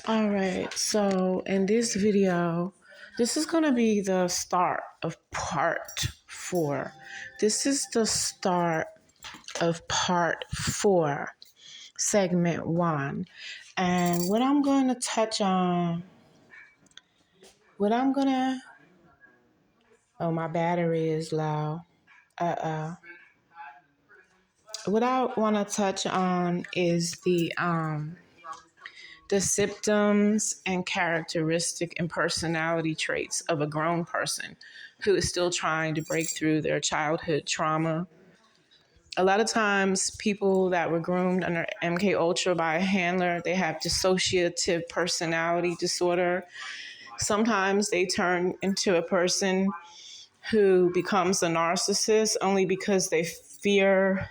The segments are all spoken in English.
All right, so in this video, this is going to be the start of part 4. This is the start of part 4, segment 1. And what I'm going to touch on, oh, my battery is low. What I want to touch on is the symptoms and characteristic and personality traits of a grown person who is still trying to break through their childhood trauma. A lot of times people that were groomed under MK Ultra by a handler, they have dissociative personality disorder. Sometimes they turn into a person who becomes a narcissist only because they fear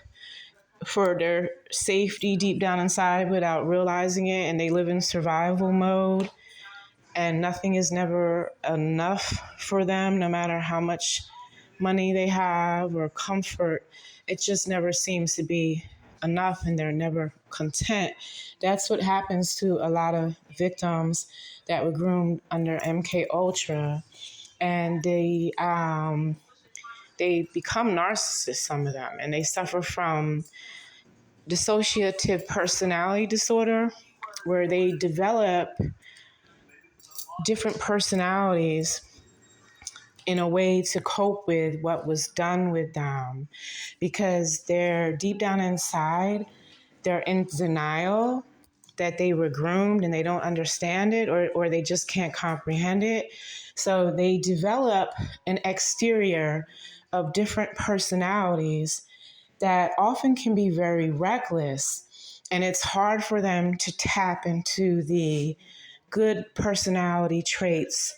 for their safety deep down inside without realizing it, and they live in survival mode, and nothing is never enough for them, no matter how much money they have or comfort. It just never seems to be enough, and they're never content. That's what happens to a lot of victims that were groomed under MK Ultra, and they become narcissists, some of them, and they suffer from dissociative personality disorder, where they develop different personalities in a way to cope with what was done with them, because they're deep down inside, they're in denial that they were groomed and they don't understand it, or they just can't comprehend it. So they develop an exterior of different personalities that often can be very reckless. And it's hard for them to tap into the good personality traits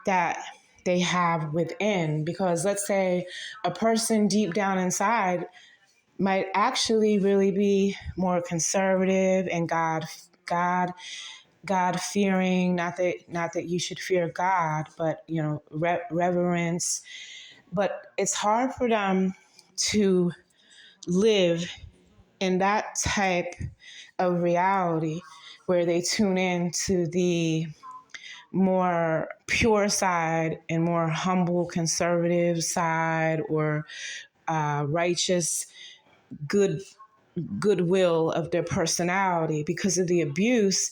that they have within. Because let's say a person deep down inside might actually really be more conservative and God fearing. Not that you should fear God, but reverence. But it's hard for them to live in that type of reality where they tune in to the more pure side and more humble conservative side, or righteous goodwill of their personality. Because of the abuse,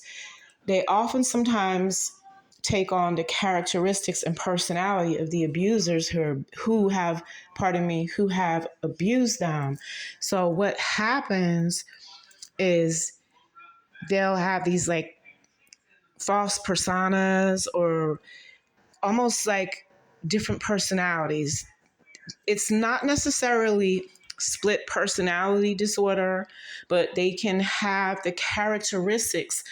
they often sometimes take on the characteristics and personality of the abusers who have abused them. So what happens is they'll have these like false personas, or almost like different personalities. It's not necessarily split personality disorder, but they can have the characteristics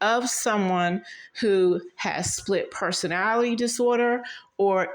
of someone who has split personality disorder, or